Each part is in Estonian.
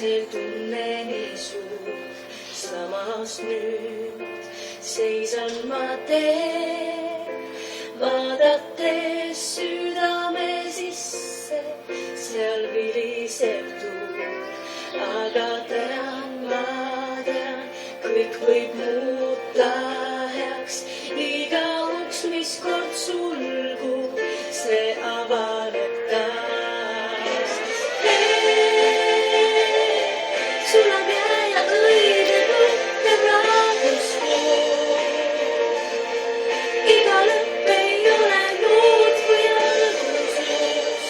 see tunne nii suur, samas nüüd seisan ma teel, vaadates südame sisse, seal viliseb tuul, aga tean, ma tean, kõik võib muuta heaks, iga uks, mis kord sulgub, see avaneb taas. Sul on jää ja õige mõtte rahvust pool. Iga lõpp ei ole muud kui algusus.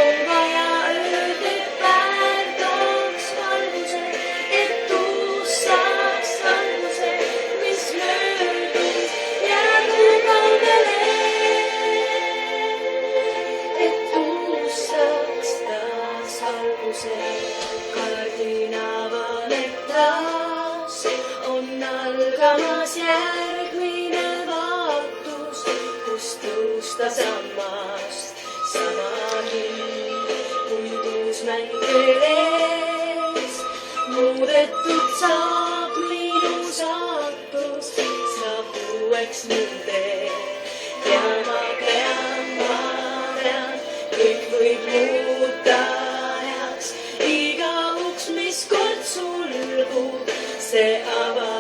On vaja öelda, et päev tooks valguse, et uus saaks alguse, mis möödus jäägu kaugele. Et uus saaks taas alguse. Kardin avaneb taas, on algamas järgmine vaatus, kus tõusta sammast, sama hind, puidus mäng veel ees. Muudetud saab minu saatus, saab uueks mu tee. Ja ma tean, kõik võib muuta heaks, iga uks, mis kord sulgub, see avaneb.